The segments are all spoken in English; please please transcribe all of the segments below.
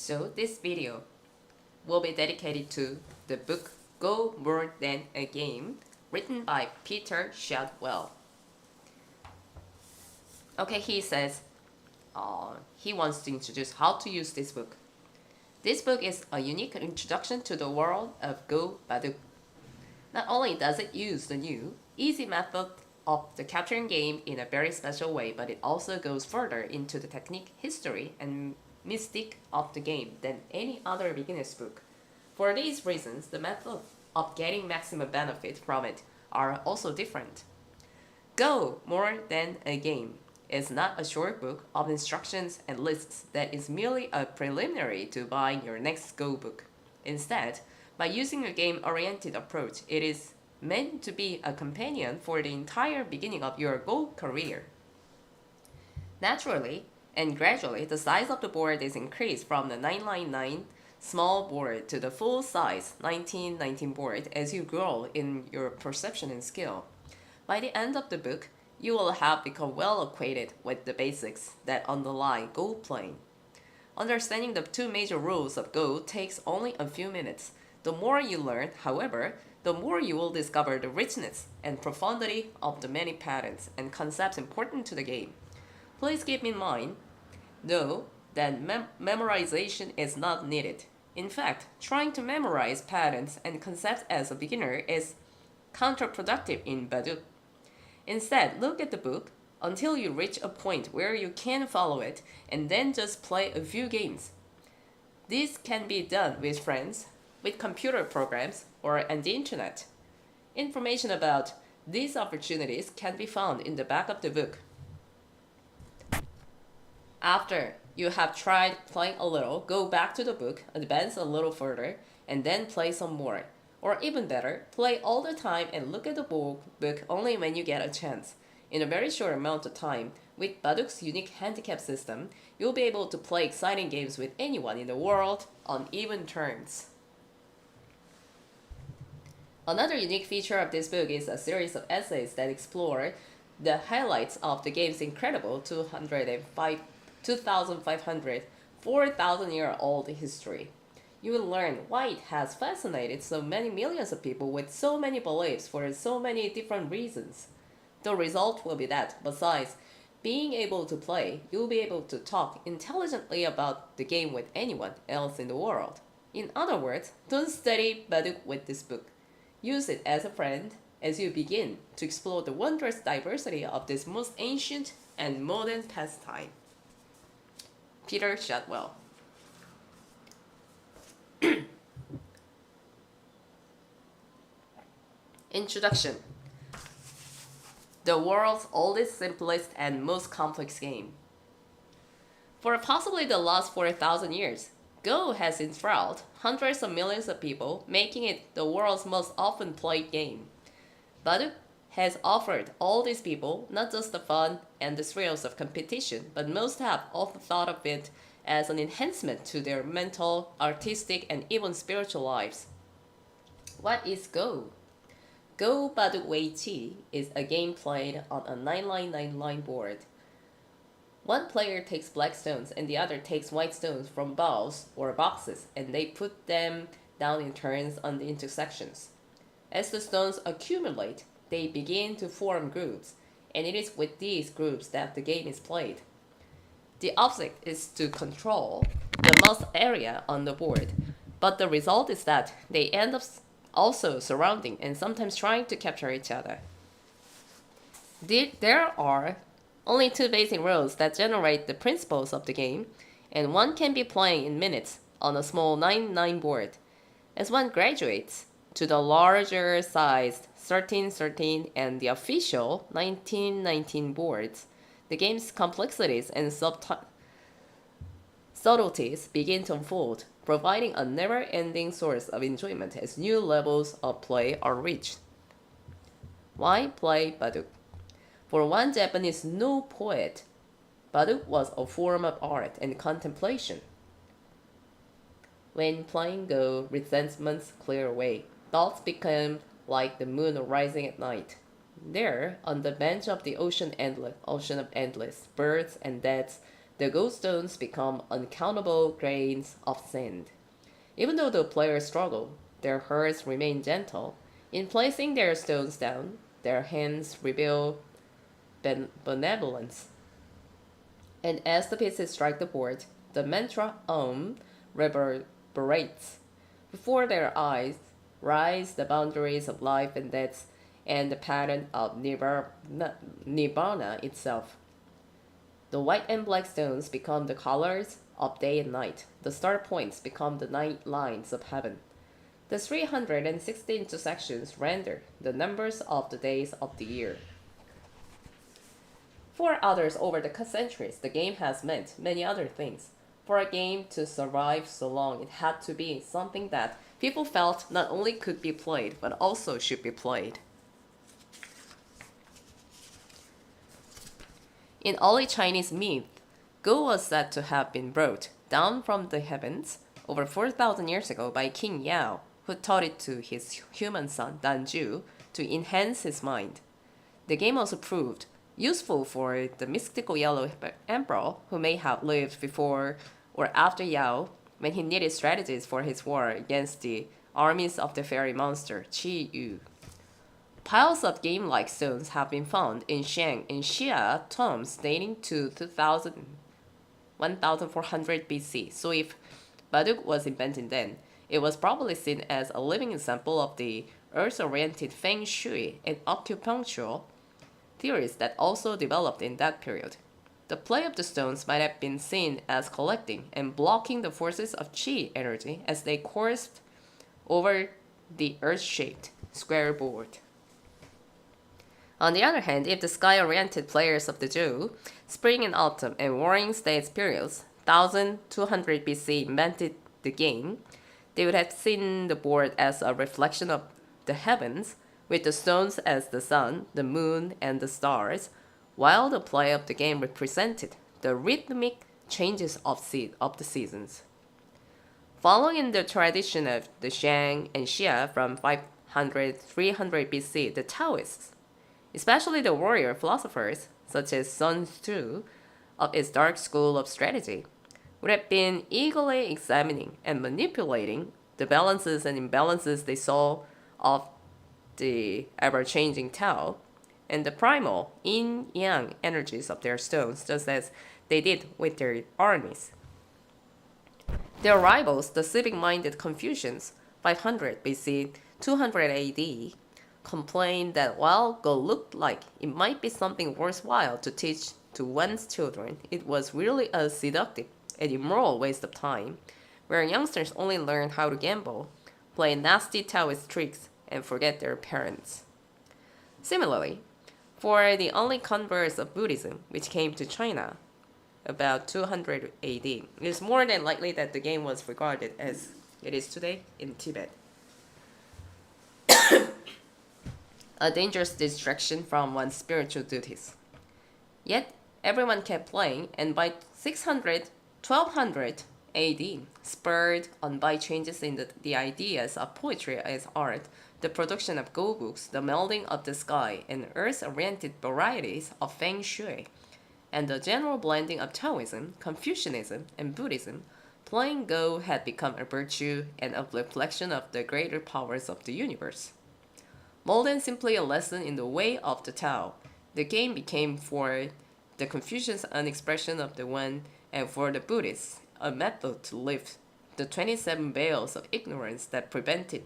So this video will be dedicated to the book Go More Than a Game, written by Peter Shadwell. Okay, he says he wants to introduce how to use this book. This book is a unique introduction to the world of Go Baduk. Not only does it use the new, easy method of the capturing game in a very special way, but it also goes further into the technique, history, and mystique of the game than any other beginner's book. For these reasons, the method of getting maximum benefit from it are also different. Go More Than a Game is not a short book of instructions and lists that is merely a preliminary to buying your next Go book. Instead, by using a game-oriented approach, it is meant to be a companion for the entire beginning of your Go career. Naturally and gradually, the size of the board is increased from the 999 small board to the full-size 1919 board as you grow in your perception and skill. By the end of the book, you will have become well acquainted with the basics that underlie Go playing. Understanding the two major rules of Go takes only a few minutes. The more you learn, however, the more you will discover the richness and profundity of the many patterns and concepts important to the game. Please keep in mind, though, that memorization is not needed. In fact, trying to memorize patterns and concepts as a beginner is counterproductive in Baduk. Instead, look at the book until you reach a point where you can follow it and then just play a few games. This can be done with friends, with computer programs, or on the internet. Information about these opportunities can be found in the back of the book. After you have tried playing a little, go back to the book, advance a little further, and then play some more. Or even better, play all the time and look at the book only when you get a chance. In a very short amount of time, with Baduk's unique handicap system, you'll be able to play exciting games with anyone in the world on even terms. Another unique feature of this book is a series of essays that explore the highlights of the game's incredible 2,500, 4,000-year-old history. You will learn why it has fascinated so many millions of people with so many beliefs for so many different reasons. The result will be that, besides being able to play, you'll be able to talk intelligently about the game with anyone else in the world. In other words, don't study Baduk with this book. Use it as a friend as you begin to explore the wondrous diversity of this most ancient and modern pastime. Peter Shadwell. Introduction. The world's oldest, simplest, and most complex game. For possibly the last 4,000 years, Go has enthralled hundreds of millions of people, making it the world's most often played game. Baduk has offered all these people not just the fun and the thrills of competition, but most have often thought of it as an enhancement to their mental, artistic, and even spiritual lives. What is Go? Go Baduk Wei Chi is a game played on a 999 board. One player takes black stones and the other takes white stones from balls or boxes, and they put them down in turns on the intersections. As the stones accumulate, they begin to form groups, and it is with these groups that the game is played. The object is to control the most area on the board, but the result is that they end up also surrounding and sometimes trying to capture each other. There are only two basic rules that generate the principles of the game, and one can be playing in minutes on a small 9-9 board. As one graduates to the larger sized 1313 and the official 1919 boards, the game's complexities and subtleties begin to unfold, providing a never-ending source of enjoyment as new levels of play are reached. Why play Baduk? For one Japanese no poet, Baduk was a form of art and contemplation. When playing Go, resentments clear away. Thoughts become like the moon rising at night. There, on the bench of the ocean of endless, birds and deaths the gold stones become uncountable grains of sand. Even though the players struggle, their hearts remain gentle. In placing their stones down, their hands reveal benevolence. And as the pieces strike the board, the mantra Om reverberates. Before their eyes rise the boundaries of life and death and the pattern of nirvana itself. The white and black stones become the colors of day and night. The star points become the night lines of heaven. The 360 intersections render the numbers of the days of the year. For others over the centuries, the game has meant many other things. For a game to survive so long, it had to be something that people felt not only could be played, but also should be played. In early Chinese myth, Go was said to have been brought down from the heavens over 4,000 years ago by King Yao, who taught it to his human son, Danju, to enhance his mind. The game also proved useful for the mystical Yellow Emperor, who may have lived before or after Yao, when he needed strategies for his war against the armies of the fairy monster Qi Yu. Piles of game-like stones have been found in Shang and Xia tombs dating to 1400 BC, so if Baduk was invented then, it was probably seen as a living example of the earth-oriented feng shui and acupuncture theories that also developed in that period. The play of the stones might have been seen as collecting and blocking the forces of qi energy as they coursed over the earth-shaped square board. On the other hand, if the sky-oriented players of the Zhou, spring and autumn and warring states periods, 1200 BC invented the game, they would have seen the board as a reflection of the heavens, with the stones as the sun, the moon, and the stars, while the play of the game represented the rhythmic changes of the seasons. Following in the tradition of the Shang and Xia from 500-300 BC, the Taoists, especially the warrior philosophers such as Sun Tzu of its dark school of strategy, would have been eagerly examining and manipulating the balances and imbalances they saw of the ever-changing Tao and the primal yin-yang energies of their stones, just as they did with their armies. Their rivals, the civic-minded Confucians, 500 BC, 200 AD, complained that while Go looked like it might be something worthwhile to teach to one's children, it was really a seductive and immoral waste of time, where youngsters only learn how to gamble, play nasty Taoist tricks, and forget their parents. Similarly, for the only converts of Buddhism which came to China about 200 AD, it is more than likely that the game was regarded as it is today in Tibet. A dangerous distraction from one's spiritual duties. Yet, everyone kept playing, and by 1200 AD, spurred on by changes in the ideas of poetry as art, the production of Go books, the melding of the sky and earth-oriented varieties of feng shui, and the general blending of Taoism, Confucianism, and Buddhism, playing Go had become a virtue and a reflection of the greater powers of the universe. More than simply a lesson in the way of the Tao, the game became for the Confucians an expression of the One, and for the Buddhists a method to lift the 27 veils of ignorance that prevented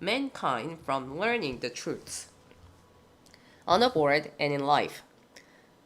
mankind from learning the truths on the board and in life.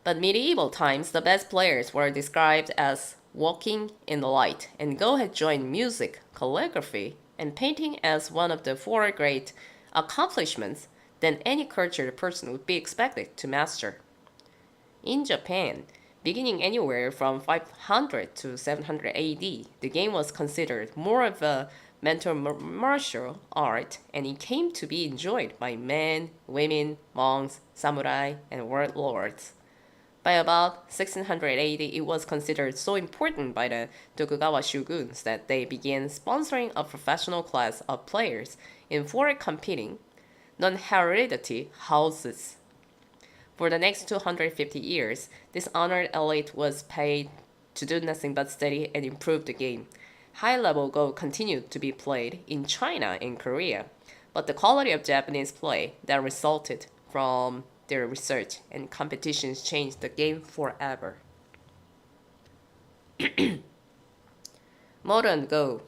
But medieval times, the best players were described as walking in the light, and Go had joined music, calligraphy, and painting as one of the four great accomplishments that any cultured person would be expected to master. In Japan, beginning anywhere from 500 to 700 AD, the game was considered more of a mental martial art, and it came to be enjoyed by men, women, monks, samurai, and warlords. By about 1600 AD, it was considered so important by the Tokugawa shoguns that they began sponsoring a professional class of players in four competing, non-hereditary houses. For the next 250 years, this honored elite was paid to do nothing but study and improve the game. High-level Go continued to be played in China and Korea, but the quality of Japanese play that resulted from their research and competitions changed the game forever. Modern Go.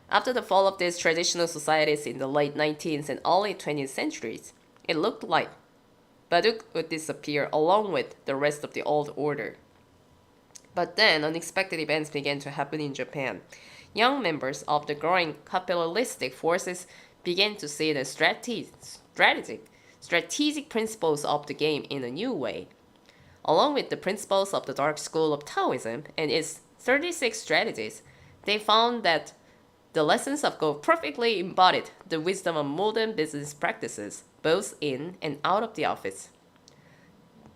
After the fall of these traditional societies in the late 19th and early 20th centuries, it looked like Baduk would disappear along with the rest of the old order. But then unexpected events began to happen in Japan. Young members of the growing capitalistic forces began to see the strategic principles of the game in a new way. Along with the principles of the dark school of Taoism and its 36 strategies, they found that the lessons of Go perfectly embodied the wisdom of modern business practices, both in and out of the office.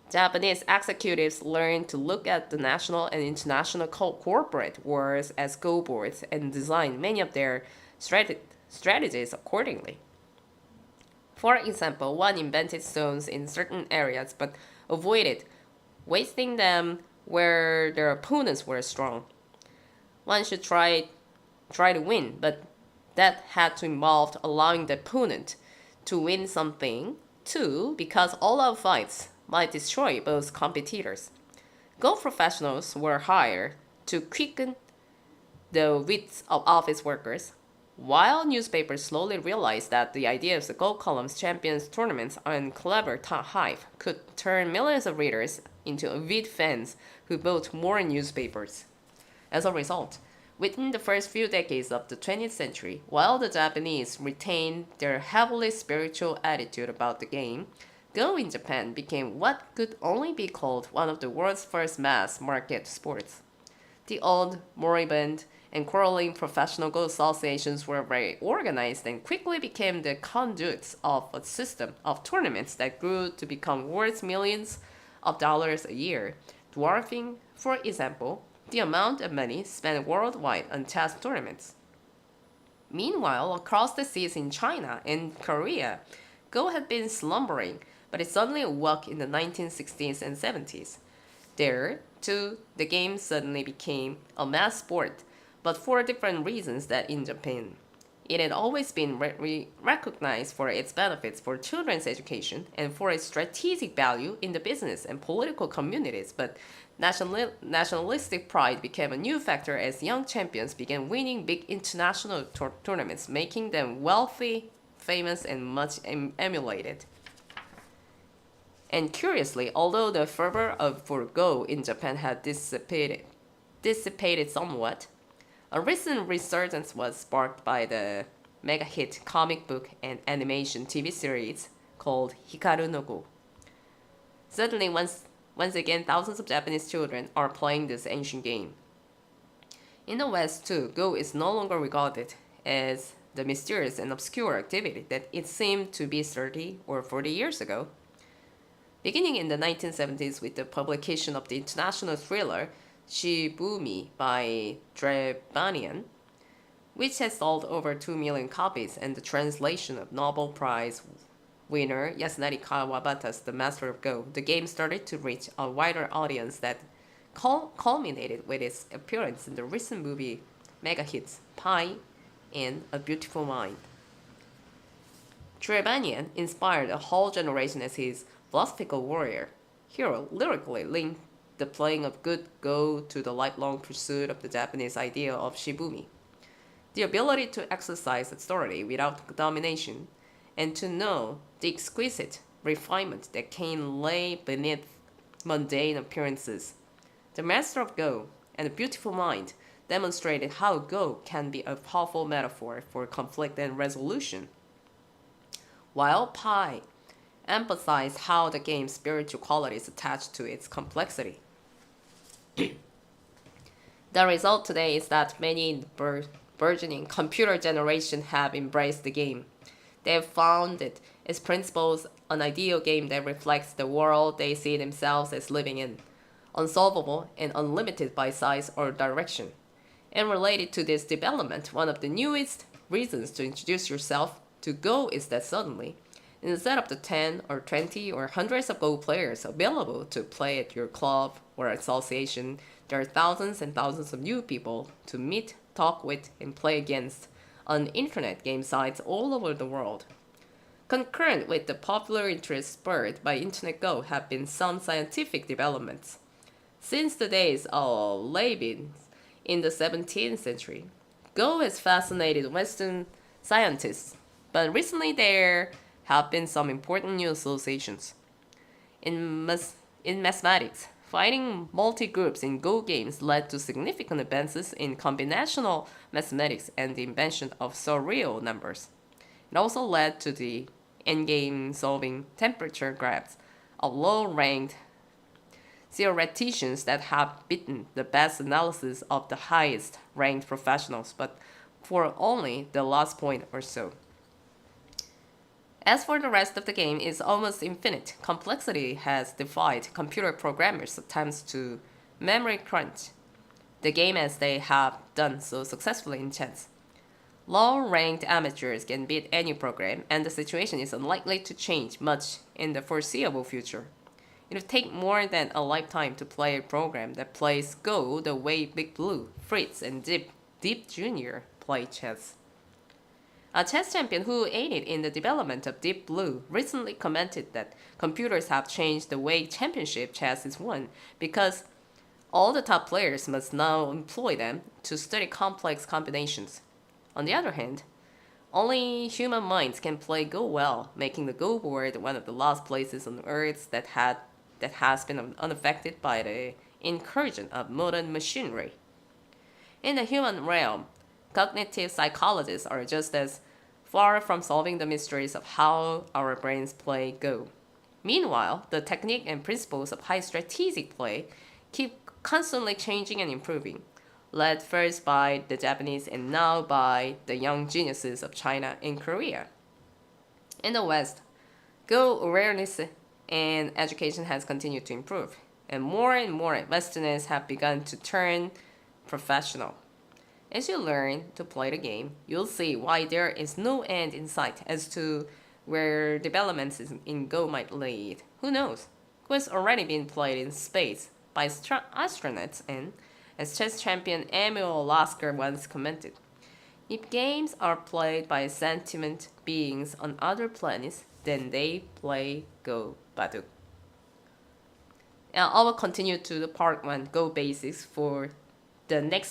Japanese executives learned to look at the national and international corporate worlds as Go boards and design many of their strategies accordingly. For example, one invented stones in certain areas but avoided wasting them where their opponents were strong. One should try to win, but that had to involve allowing the opponent to win something too, because all out fights might destroy both competitors. Go professionals were hired to quicken the wits of office workers, while newspapers slowly realized that the idea of the Go columns, champions, tournaments, and clever hype could turn millions of readers into avid fans who bought more newspapers. As a result, within the first few decades of the 20th century, while the Japanese retained their heavily spiritual attitude about the game, Go in Japan became what could only be called one of the world's first mass market sports. The old, moribund, and quarreling professional Go associations were very organized and quickly became the conduits of a system of tournaments that grew to become worth millions of dollars a year, dwarfing, for example, the amount of money spent worldwide on chess tournaments. Meanwhile, across the seas in China and Korea, Go had been slumbering, but it suddenly awoke in the 1960s and 70s. There, too, the game suddenly became a mass sport, but for different reasons than in Japan. It had always been recognized for its benefits for children's education and for its strategic value in the business and political communities, but nationalistic pride became a new factor as young champions began winning big international tournaments, making them wealthy, famous, and much emulated. And curiously, although the fervor for Go in Japan had dissipated somewhat, a recent resurgence was sparked by the mega hit comic book and animation TV series called Hikaru no Go. Suddenly, once again, thousands of Japanese children are playing this ancient game. In the West, too, Go is no longer regarded as the mysterious and obscure activity that it seemed to be 30 or 40 years ago. Beginning in the 1970s with the publication of the international thriller Shibumi by Trebanian, which has sold over 2 million copies, and the translation of Nobel Prize winner Yasunari Kawabata's The Master of Go, the game started to reach a wider audience that culminated with its appearance in the recent movie mega hits Pi and A Beautiful Mind. Trebanian inspired a whole generation as his philosophical warrior. Hero lyrically linked the playing of good Go to the lifelong pursuit of the Japanese idea of Shibumi, the ability to exercise authority without domination, and to know the exquisite refinement that can lay beneath mundane appearances. The Master of Go and A Beautiful Mind demonstrated how Go can be a powerful metaphor for conflict and resolution, while Pi emphasized how the game's spiritual qualities attached to its complexity. The result today is that many in the burgeoning computer generation have embraced the game. They have found its principles an ideal game that reflects the world they see themselves as living in, unsolvable and unlimited by size or direction. And related to this development, one of the newest reasons to introduce yourself to Go is that suddenly, instead of the 10 or 20 or hundreds of Go players available to play at your club or association, There are thousands and thousands of new people to meet, talk with, and play against on internet game sites all over the world. Concurrent with the popular interest spurred by Internet Go have been some scientific developments. Since the days of Leibniz in the 17th century, Go has fascinated Western scientists, but recently there have been some important new associations. In mathematics, fighting multi-groups in Go games led to significant advances in combinational mathematics and the invention of surreal numbers. It also led to the endgame solving temperature graphs of low-ranked theoreticians that have beaten the best analysis of the highest ranked professionals, but for only the last point or so. As for the rest of the game, it's almost infinite. Complexity has defied computer programmers' attempts to memory crunch the game as they have done so successfully in chess. Low-ranked amateurs can beat any program, and the situation is unlikely to change much in the foreseeable future. It would take more than a lifetime to play a program that plays Go the way Big Blue, Fritz, and Deep Jr. play chess. A chess champion who aided in the development of Deep Blue recently commented that computers have changed the way championship chess is won because all the top players must now employ them to study complex combinations. On the other hand, only human minds can play Go well, making the Go board one of the last places on Earth that has been unaffected by the incursion of modern machinery. In the human realm, cognitive psychologists are just as far from solving the mysteries of how our brains play Go. Meanwhile, the technique and principles of high strategic play keep constantly changing and improving, led first by the Japanese and now by the young geniuses of China and Korea. In the West, Go awareness and education has continued to improve, and more Westerners have begun to turn professional. As you learn to play the game, you'll see why there is no end in sight as to where developments in Go might lead. Who knows? Go has already been played in space by astronauts, and as chess champion Emil Lasker once commented, if games are played by sentient beings on other planets, then they play Go Baduk. Now I will continue to the part 1 Go basics for the next